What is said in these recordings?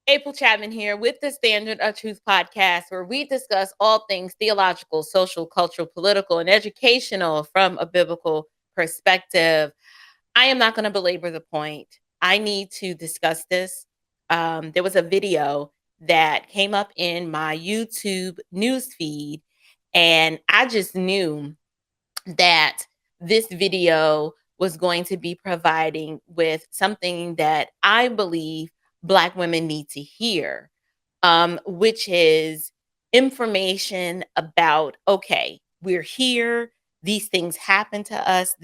April Chapman here with the Standard of Truth podcast, where we discuss all things theological, social, cultural, political, and educational from a biblical perspective. I am not going to belabor the point. I need to discuss this. There was a video that came up in my YouTube news feed, and I just knew that this video was going to be providing with something that I believe Black women need to hear, which is information about, okay, we're here, these things happen to us,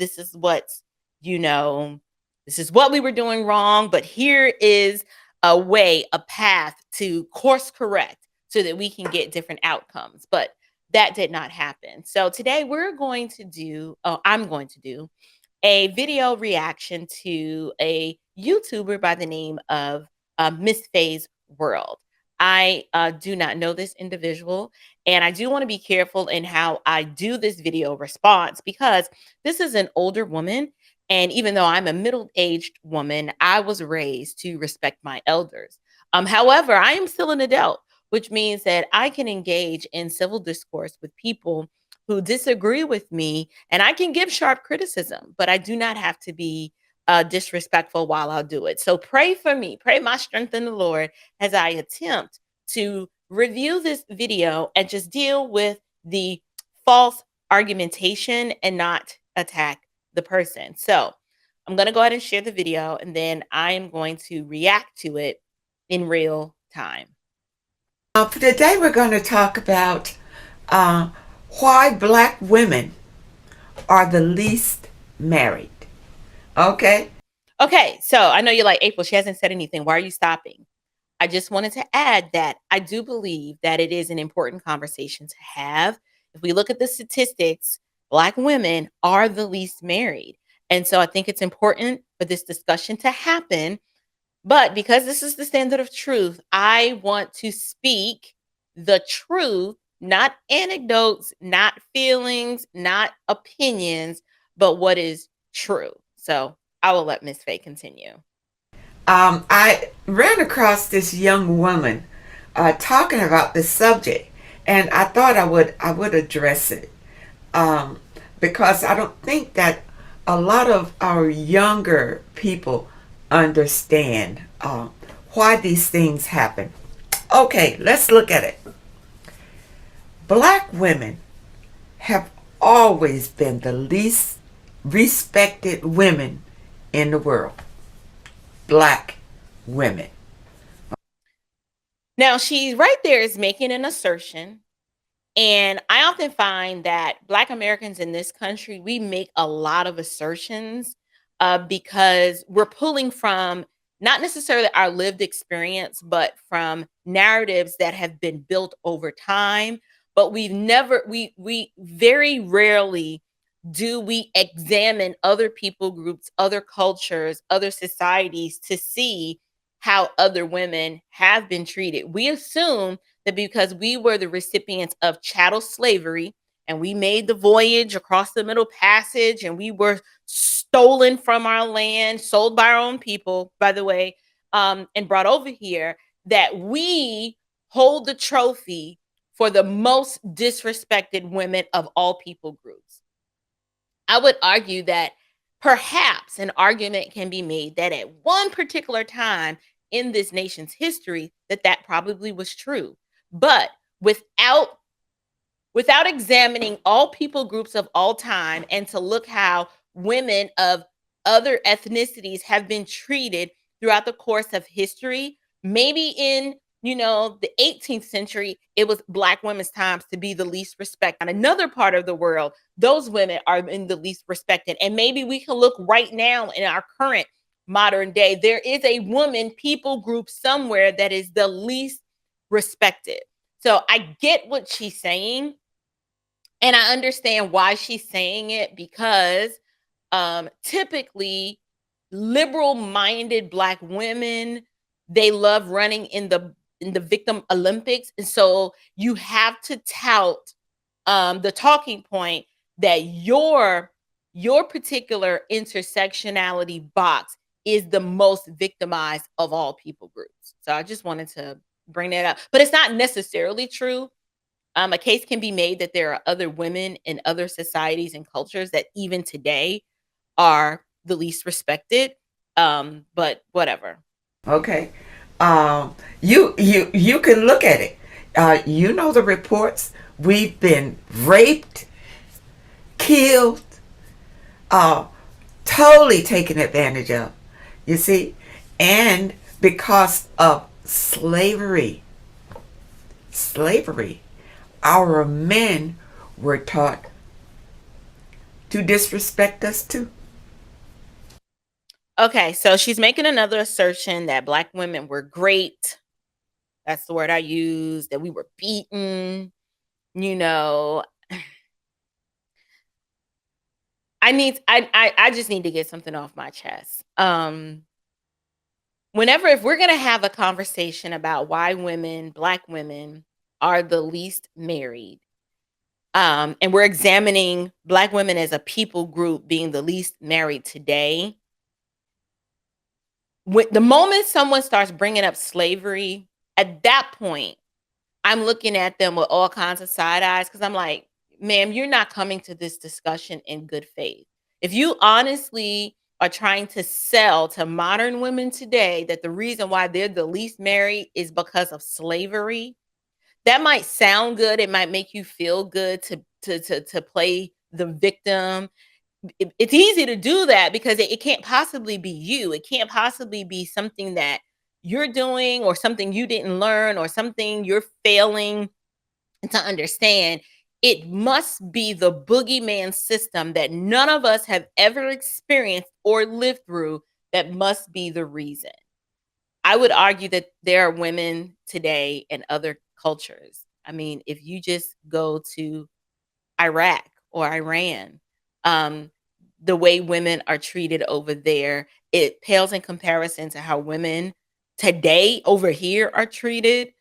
you know, this is what we were doing wrong, but here is a way, a path to course correct so that we can get different outcomes. But that did not happen. So today I'm going to do a video reaction to a YouTuber by the name of Miss Faye's World. I do not know this individual, and I do want to be careful in how I do this video response because this is an older woman. And even though I'm a middle-aged woman, I was raised to respect my elders. However, I am still an adult, which means that I can engage in civil discourse with people who disagree with me, and I can give sharp criticism, but I do not have to be disrespectful while I'll do it. So pray for me, pray my strength in the Lord as I attempt to review this video and just deal with the false argumentation and not attack the person. So I'm going to go ahead and share the video, and then I am going to react to it in real time. For today, we're going to talk about why Black women are the least married. Okay? Okay, so I know you're like, April, she hasn't said anything. Why are you stopping? I just wanted to add that I do believe that it is an important conversation to have. If we look at the statistics, Black women are the least married. And so I think it's important for this discussion to happen. But because this is the standard of truth, I want to speak the truth, not anecdotes, not feelings, not opinions, but what is true. So I will let Miss Faye continue. I ran across this young woman talking about this subject, and I thought I would address it because I don't think that a lot of our younger people understand why these things happen. Okay, let's look at it. Black women have always been the least respected women in the world. Black women. Now, she right there is making an assertion. And I often find that Black Americans in this country, we make a lot of assertions because we're pulling from not necessarily our lived experience, but from narratives that have been built over time. But we very rarely do we examine other people groups, other cultures, other societies to see how other women have been treated. We assume that because we were the recipients of chattel slavery and we made the voyage across the Middle Passage and we were stolen from our land, sold by our own people, by the way, and brought over here, that we hold the trophy for the most disrespected women of all people groups. I would argue that perhaps an argument can be made that at one particular time in this nation's history that probably was true. But without examining all people groups of all time and to look how women of other ethnicities have been treated throughout the course of history, maybe in the 18th century, it was Black women's times to be the least respected. In another part of the world, those women are in the least respected. And maybe we can look right now in our current modern day. There is a woman people group somewhere that is the least respected. So I get what she's saying. And I understand why she's saying it because typically liberal-minded Black women They love running in the victim Olympics. And so you have to tout the talking point that your particular intersectionality box is the most victimized of all people groups. So I just wanted to bring that up. But it's not necessarily true. A case can be made that there are other women in other societies and cultures that even today are the least respected. But whatever. Okay. You can look at it. You know the reports. We've been raped, killed, uh, totally taken advantage of. You see, and because of slavery, our men were taught to disrespect us too. Okay, so she's making another assertion that black women were great. That's the word I use, that we were beaten. You know, I just need to get something off my chest. Whenever if we're gonna have a conversation about why women, black women, are the least married, and we're examining black women as a people group being the least married today, the moment someone starts bringing up slavery, at that point, I'm looking at them with all kinds of side eyes because I'm like, ma'am, you're not coming to this discussion in good faith. If you honestly are trying to sell to modern women today that the reason why they're the least married is because of slavery, that might sound good. It might make you feel good to play the victim. It's easy to do that because it can't possibly be you. It can't possibly be something that you're doing or something you didn't learn or something you're failing to understand. It must be the boogeyman system that none of us have ever experienced or lived through that must be the reason. I would argue that there are women today in other cultures. I mean, if you just go to Iraq or Iran, um, the way women are treated over there, it pales in comparison to how women today over here are treated.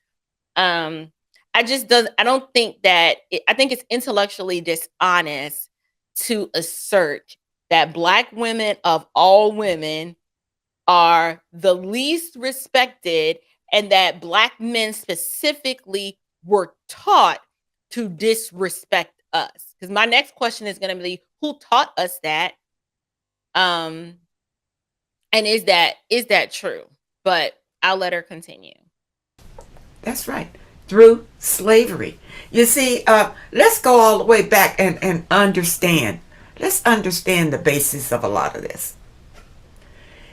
Um, I don't think that I think it's intellectually dishonest to assert that black women of all women are the least respected and that black men specifically were taught to disrespect us. Because my next question is going to be who taught us that? Um, and is that true? But I'll let her continue. That's right. Through slavery. You see, let's go all the way back and understand. Let's understand the basis of a lot of this.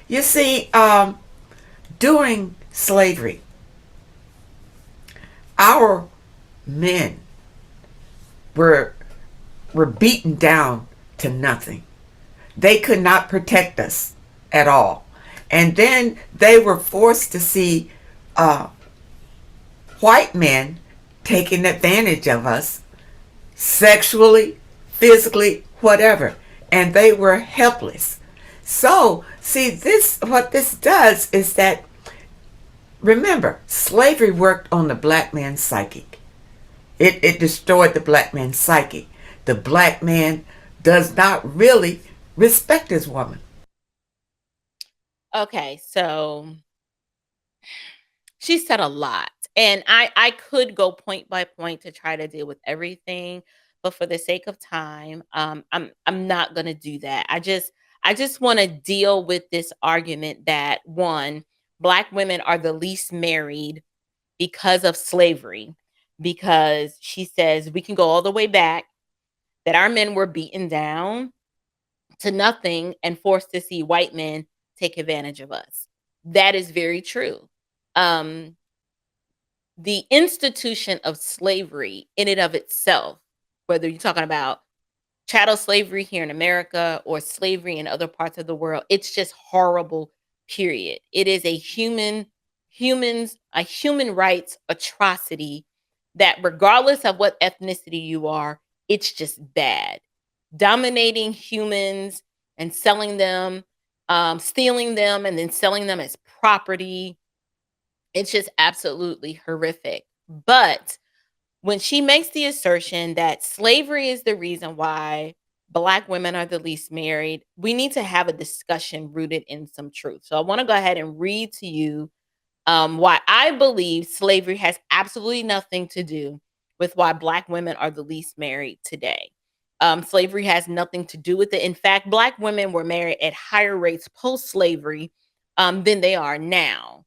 You see, during slavery, our men were were beaten down to nothing. They could not protect us at all. And then they were forced to see uh, white men taking advantage of us sexually, physically, whatever. And they were helpless. So, see, what this does is that, remember, slavery worked on the black man's psychic. It destroyed the black man's psyche. The black man does not really respect his woman. Okay, so she said a lot. And I could go point by point to try to deal with everything, but for the sake of time, I'm not going to do that. I just want to deal with this argument that one, black women are the least married because of slavery, because she says we can go all the way back that our men were beaten down to nothing and forced to see white men take advantage of us. That is very true. Um, the institution of slavery in and of itself, whether you're talking about chattel slavery here in America or slavery in other parts of the world, it's just horrible, period. It is a human rights atrocity that regardless of what ethnicity you are, it's just bad. Dominating humans and selling them, stealing them and then selling them as property. It's just absolutely horrific. But when she makes the assertion that slavery is the reason why Black women are the least married, we need to have a discussion rooted in some truth. So I want to go ahead and read to you why I believe slavery has absolutely nothing to do with why Black women are the least married today. Slavery has nothing to do with it. In fact, Black women were married at higher rates post slavery than they are now.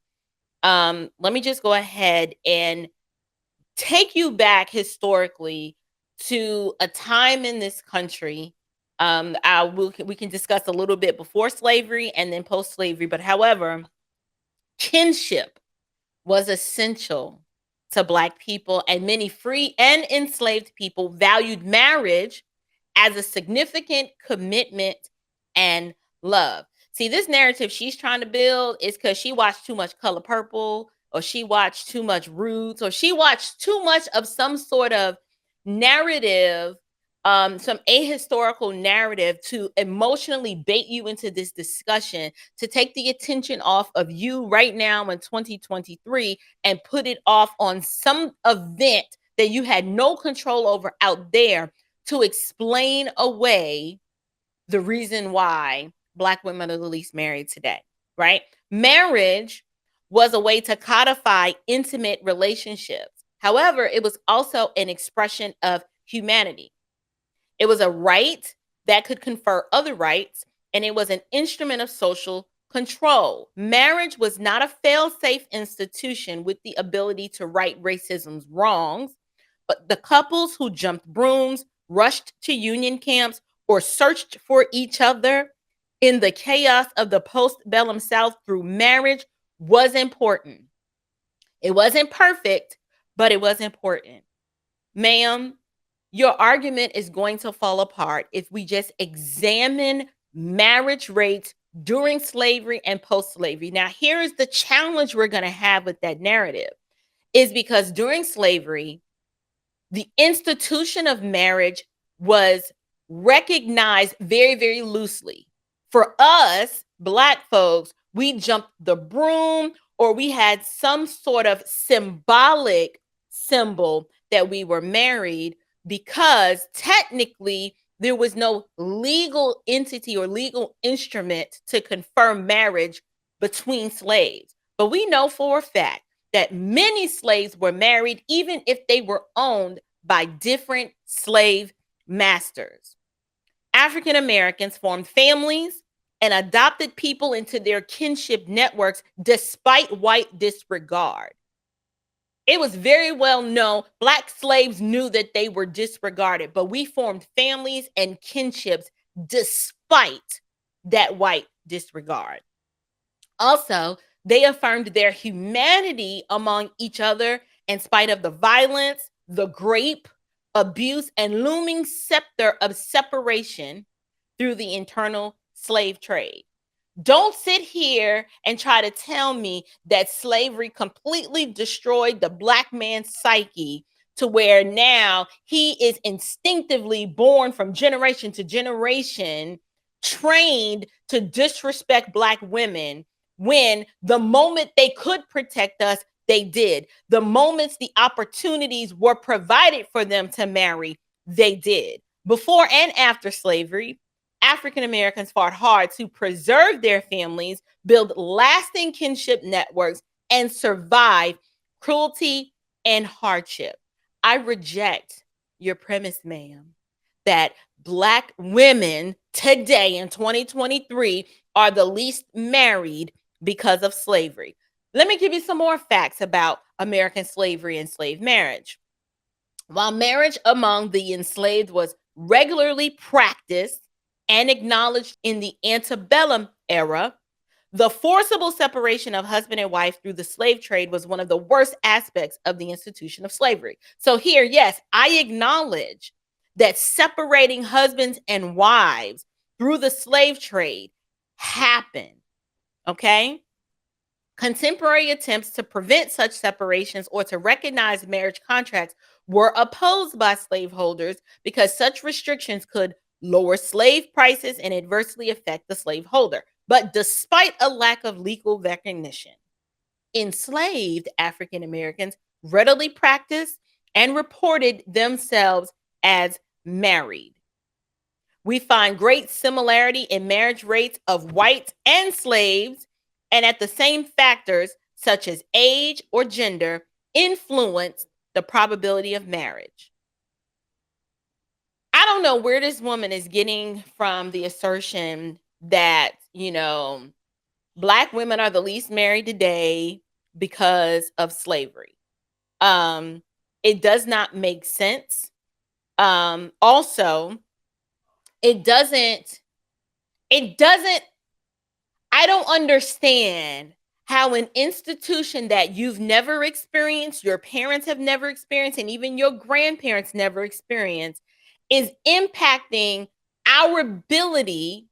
Let me just go ahead and take you back historically to a time in this country. We can discuss a little bit before slavery and then post slavery. But however, kinship was essential to Black people, and many free and enslaved people valued marriage as a significant commitment and love. See, this narrative she's trying to build is because she watched too much Color Purple, or she watched too much Roots, or she watched too much of some sort of narrative, some ahistorical narrative to emotionally bait you into this discussion, to take the attention off of you right now in 2023 and put it off on some event that you had no control over out there to explain away the reason why Black women are the least married today, right? Marriage was a way to codify intimate relationships. However, it was also an expression of humanity. It was a right that could confer other rights, and it was an instrument of social control. Marriage was not a fail-safe institution with the ability to right racism's wrongs, but the couples who jumped brooms, rushed to union camps, or searched for each other in the chaos of the postbellum South through marriage was important. It wasn't perfect, but it was important. Ma'am, your argument is going to fall apart if we just examine marriage rates during slavery and post slavery. Now, here is the challenge we're going to have with that narrative, is because during slavery, the institution of marriage was recognized very, very loosely. For us, Black folks, we jumped the broom, or we had some sort of symbolic symbol that we were married, because technically there was no legal entity or legal instrument to confirm marriage between slaves. But we know for a fact that many slaves were married, even if they were owned by different slave masters. African Americans formed families and adopted people into their kinship networks despite white disregard. It was very well known. Black slaves knew that they were disregarded, but we formed families and kinships despite that white disregard. Also, they affirmed their humanity among each other in spite of the violence, the grape, abuse, and looming scepter of separation through the internal slave trade. Don't sit here and try to tell me that slavery completely destroyed the Black man's psyche to where now he is instinctively born from generation to generation, trained to disrespect Black women, when the moment they could protect us, they did. The moments the opportunities were provided for them to marry, they did. Before and after slavery, African Americans fought hard to preserve their families, build lasting kinship networks, and survive cruelty and hardship. I reject your premise, ma'am, that Black women today in 2023 are the least married because of slavery. Let me give you some more facts about American slavery and slave marriage. While marriage among the enslaved was regularly practiced and acknowledged in the antebellum era, the forcible separation of husband and wife through the slave trade was one of the worst aspects of the institution of slavery. So, here, yes, I acknowledge that separating husbands and wives through the slave trade happened. Okay? Contemporary attempts to prevent such separations or to recognize marriage contracts were opposed by slaveholders because such restrictions could lower slave prices and adversely affect the slaveholder. But despite a lack of legal recognition, enslaved African Americans readily practiced and reported themselves as married. We find great similarity in marriage rates of whites and slaves, and at the same factors such as age or gender influence the probability of marriage. I don't know where this woman is getting from the assertion that, Black women are the least married today because of slavery. It does not make sense. Also, it doesn't, I don't understand how an institution that you've never experienced, your parents have never experienced, and even your grandparents never experienced is impacting our ability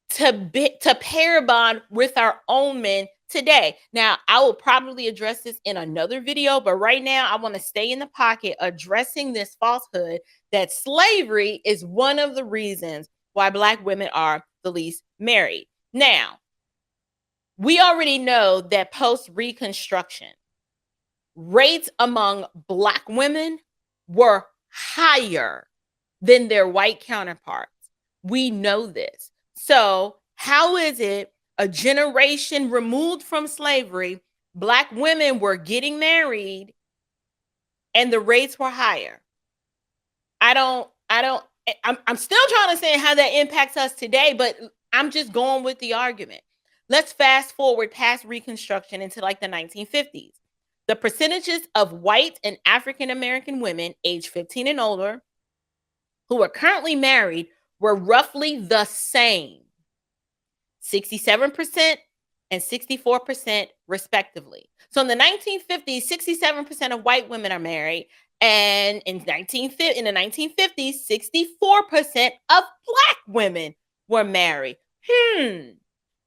to pair bond with our own men today. Now, I will probably address this in another video, but right now I want to stay in the pocket addressing this falsehood that slavery is one of the reasons why Black women are the least married. Now, we already know that post-Reconstruction, rates among Black women were higher than their white counterparts. We know this. So, how is it a generation removed from slavery, Black women were getting married and the rates were higher? I'm still trying to understand how that impacts us today, but I'm just going with the argument. Let's fast forward past Reconstruction into like the 1950s. The percentages of white and African American women aged 15 and older who are currently married were roughly the same, 67% and 64% respectively. So in the 1950s, 67% of white women are married, and in the 1950s, 64% of Black women were married.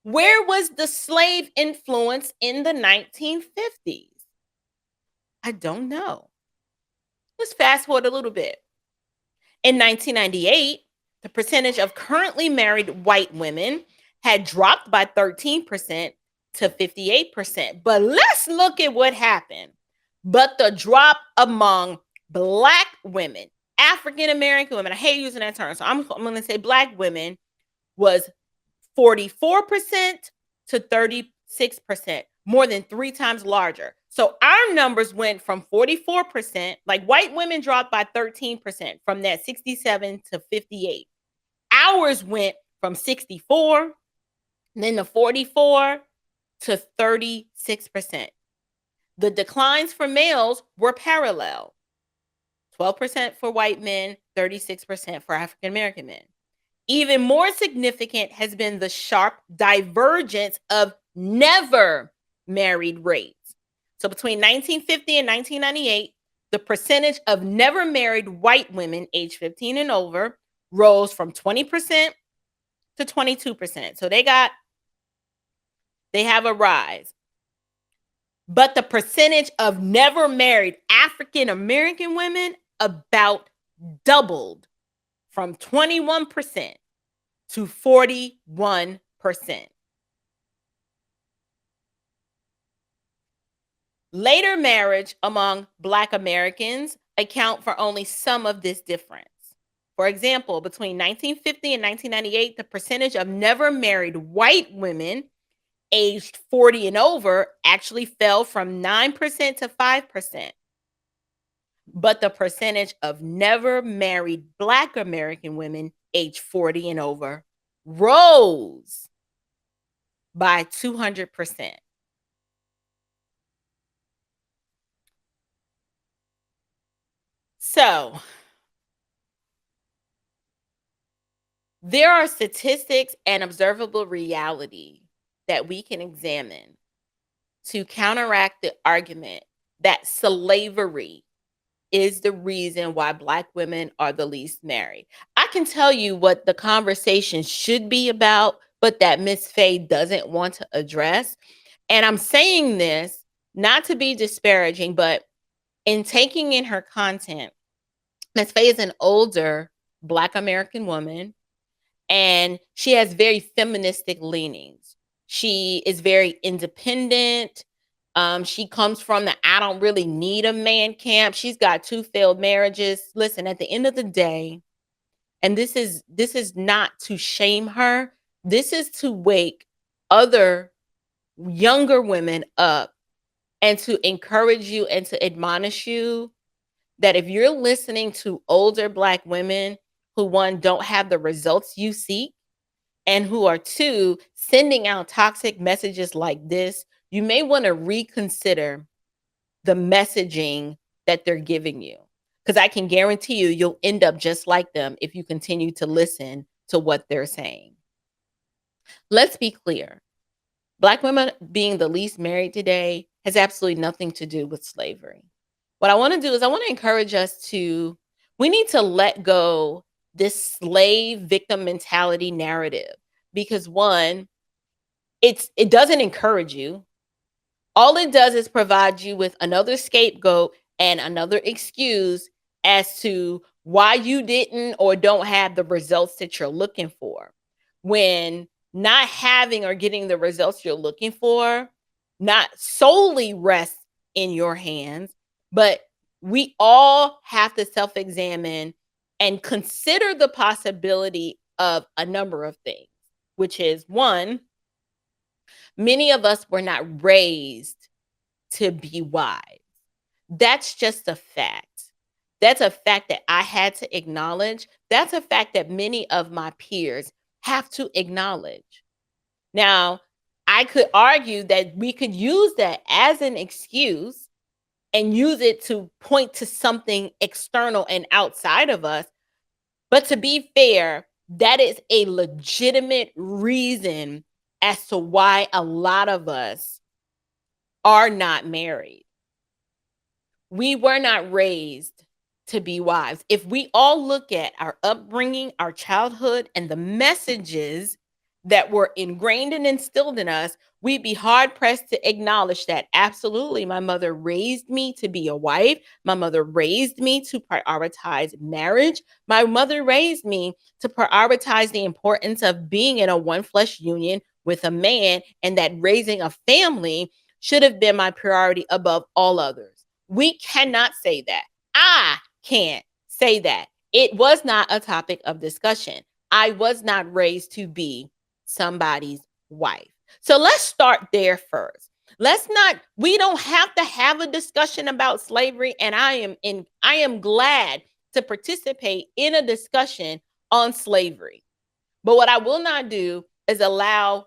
Where was the slave influence in the 1950s? I don't know. Let's fast forward a little bit. In 1998, the percentage of currently married white women had dropped by 13% to 58%. But let's look at what happened. But the drop among Black women, African American women, I hate using that term, so I'm going to say Black women, was 44% to 36%, more than 3 times larger. So our numbers went from 44%, like white women dropped by 13% from that 67 to 58. Ours went from 64, then to 44 to 36%. The declines for males were parallel. 12% for white men, 36% for African American men. Even more significant has been the sharp divergence of never married rates. So between 1950 and 1998, the percentage of never married white women aged 15 and over rose from 20% to 22%. So they have a rise. But the percentage of never married African American women about doubled from 21% to 41%. Later marriage among Black Americans account for only some of this difference. For example, between 1950 and 1998, the percentage of never married white women aged 40 and over actually fell from 9% to 5%. But the percentage of never married Black American women aged 40 and over rose by 200%. So, there are statistics and observable reality that we can examine to counteract the argument that slavery is the reason why Black women are the least married. I can tell you what the conversation should be about, but that Miss Faye doesn't want to address. And I'm saying this not to be disparaging, but in taking in her content, Miss Faye is an older Black American woman, and she has very feministic leanings. She is very independent. She comes from the I don't really need a man camp. She's got 2 failed marriages. Listen, at the end of the day, and this is not to shame her. This is to wake other younger women up and to encourage you and to admonish you that if you're listening to older Black women who, one, don't have the results you seek, and who are, two, sending out toxic messages like this, you may want to reconsider the messaging that they're giving you. Because I can guarantee you, you'll end up just like them if you continue to listen to what they're saying. Let's be clear. Black women being the least married today has absolutely nothing to do with slavery. What I want to do is I want to encourage us to, we need to let go this slave victim mentality narrative, because one, it doesn't encourage you. All it does is provide you with another scapegoat and another excuse as to why you didn't or don't have the results that you're looking for. When not having or getting the results you're looking for not solely rests in your hands, but we all have to self examine and consider the possibility of a number of things, which is one, many of us were not raised to be wise. That's just a fact. That's a fact that I had to acknowledge. That's a fact that many of my peers have to acknowledge. Now, I could argue that we could use that as an excuse and use it to point to something external and outside of us. But to be fair, that is a legitimate reason as to why a lot of us are not married. We were not raised to be wives. If we all look at our upbringing, our childhood, and the messages that were ingrained and instilled in us, we'd be hard pressed to acknowledge that absolutely my mother raised me to be a wife. My mother raised me to prioritize marriage. My mother raised me to prioritize the importance of being in a one flesh union with a man, and that raising a family should have been my priority above all others. We cannot say that. I can't say that. It was not a topic of discussion. I was not raised to be somebody's wife. So let's start there first. We don't have to have a discussion about slavery, and I am glad to participate in a discussion on slavery. But what I will not do is I will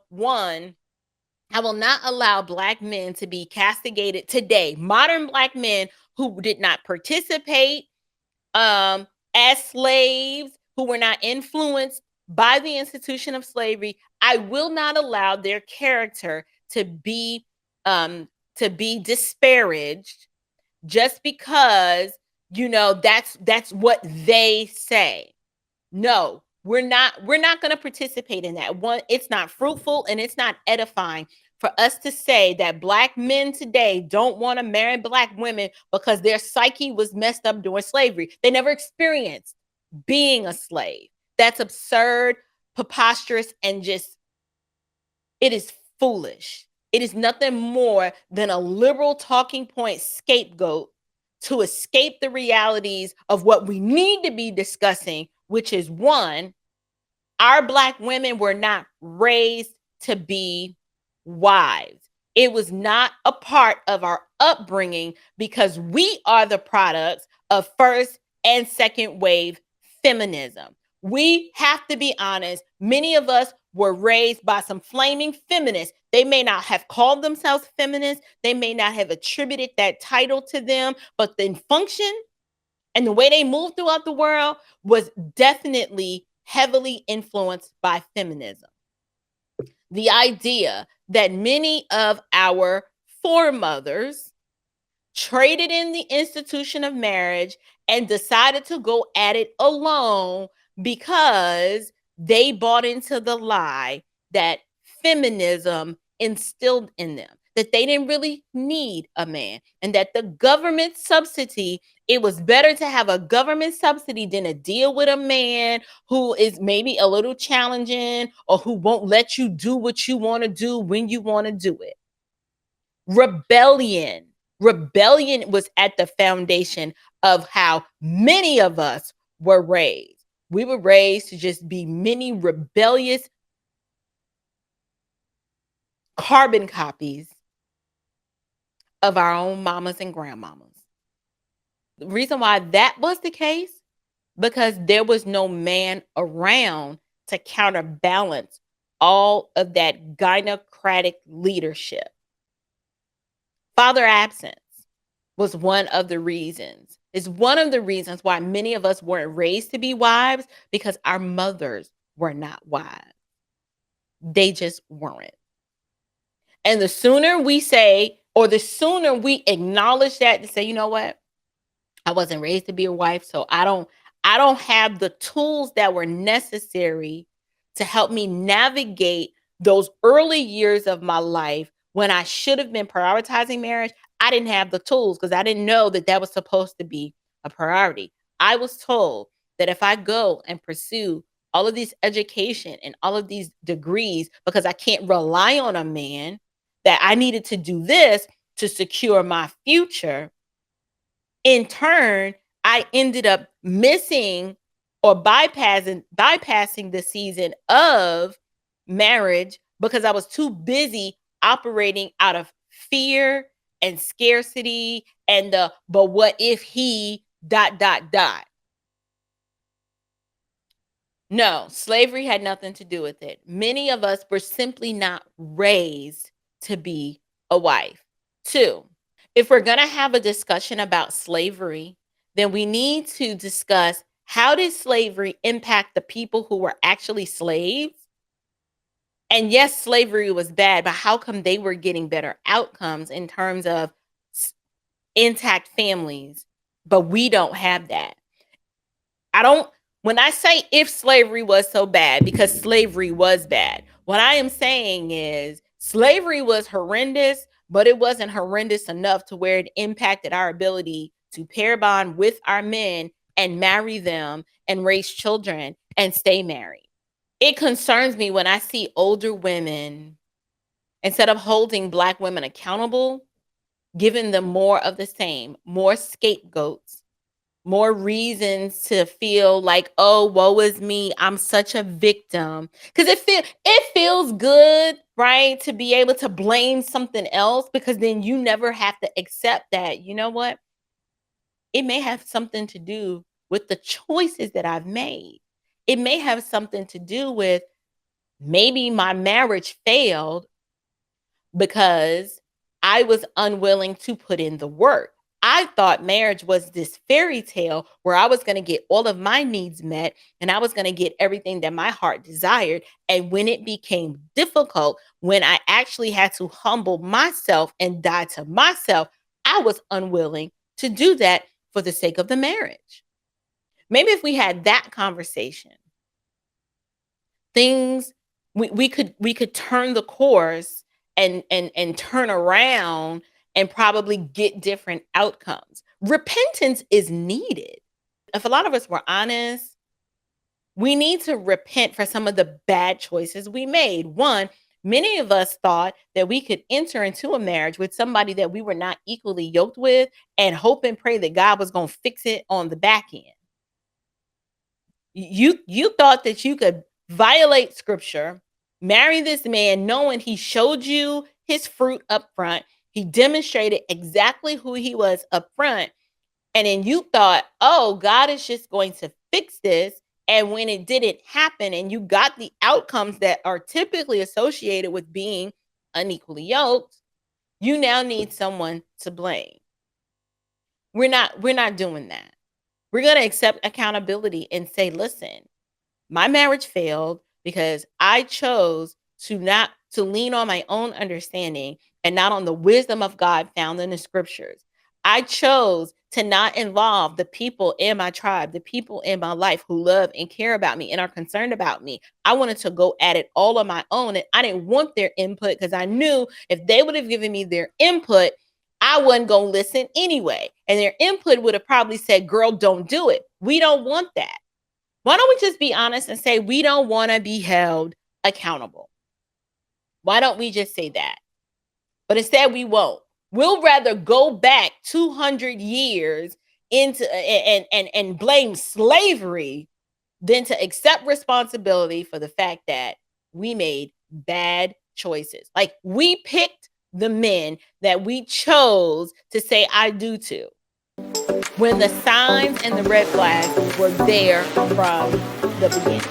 not allow Black men to be castigated today. Modern Black men who did not participate as slaves, who were not influenced by the institution of slavery. I will not allow their character to be disparaged just because that's what they say. No, we're not going to participate in that. One, it's not fruitful and it's not edifying for us to say that Black men today don't want to marry Black women because their psyche was messed up during slavery. They never experienced being a slave. That's absurd, preposterous, and just, it is foolish. It is nothing more than a liberal talking point scapegoat to escape the realities of what we need to be discussing, which is one, our Black women were not raised to be wives. It was not a part of our upbringing because we are the products of first and second wave feminism. We have to be honest. Many of us were raised by some flaming feminists. They may not have called themselves feminists. They may not have attributed that title to them, but the function and the way they moved throughout the world was definitely heavily influenced by feminism. The idea that many of our foremothers traded in the institution of marriage and decided to go at it alone because they bought into the lie that feminism instilled in them, that they didn't really need a man, and that the government subsidy, it was better to have a government subsidy than to deal with a man who is maybe a little challenging or who won't let you do what you want to do when you want to do it. Rebellion. Rebellion was at the foundation of how many of us were raised. We were raised to just be many rebellious carbon copies of our own mamas and grandmamas. The reason why that was the case, because there was no man around to counterbalance all of that gynocratic leadership. Father absence was one of the reasons. It's one of the reasons why many of us weren't raised to be wives, because our mothers were not wives. They just weren't. And the sooner we say, or the sooner we acknowledge that, to say, you know what? I wasn't raised to be a wife, so I don't have the tools that were necessary to help me navigate those early years of my life when I should have been prioritizing marriage. I didn't have the tools because I didn't know that that was supposed to be a priority. I was told that if I go and pursue all of these education and all of these degrees, because I can't rely on a man, that I needed to do this to secure my future. In turn, I ended up missing or bypassing the season of marriage because I was too busy operating out of fear and scarcity and the but what if he dot dot dot. No, slavery had nothing to do with it. Many of us were simply not raised to be a wife. Two, if we're going to have a discussion about slavery, then we need to discuss, how did slavery impact the people who were actually slaves? And yes, slavery was bad, but how come they were getting better outcomes in terms of intact families, but we don't have that? I don't, when I say if slavery was so bad, because slavery was bad, what I am saying is slavery was horrendous, but it wasn't horrendous enough to where it impacted our ability to pair bond with our men and marry them and raise children and stay married. It concerns me when I see older women, instead of holding Black women accountable, giving them more of the same, more scapegoats, more reasons to feel like, oh, woe is me, I'm such a victim. Because it feels good, right, to be able to blame something else, because then you never have to accept that, you know what? It may have something to do with the choices that I've made. It may have something to do with, maybe my marriage failed because I was unwilling to put in the work. I thought marriage was this fairy tale where I was going to get all of my needs met and I was going to get everything that my heart desired. And when it became difficult, when I actually had to humble myself and die to myself, I was unwilling to do that for the sake of the marriage. Maybe if we had that conversation, things, we could turn the course and turn around and probably get different outcomes. Repentance is needed. If a lot of us were honest, we need to repent for some of the bad choices we made. One, many of us thought that we could enter into a marriage with somebody that we were not equally yoked with and hope and pray that God was going to fix it on the back end. You thought that you could violate scripture, marry this man knowing he showed you his fruit up front. He demonstrated exactly who he was up front. And then you thought, oh, God is just going to fix this. And when it didn't happen and you got the outcomes that are typically associated with being unequally yoked, you now need someone to blame. We're not doing that. We're going to accept accountability and say, listen, my marriage failed because I chose to lean on my own understanding and not on the wisdom of God found in the scriptures. I chose to not involve the people in my tribe, the people in my life who love and care about me and are concerned about me. I wanted to go at it all on my own, and I didn't want their input because I knew if they would have given me their input, I wasn't going to listen anyway. And their input would have probably said, girl, don't do it. We don't want that. Why don't we just be honest and say we don't want to be held accountable? Why don't we just say that? But instead, we won't. We'll rather go back 200 years into and blame slavery than to accept responsibility for the fact that we made bad choices. Like, we picked the men that we chose to say I do to, when the signs and the red flags were there from the beginning.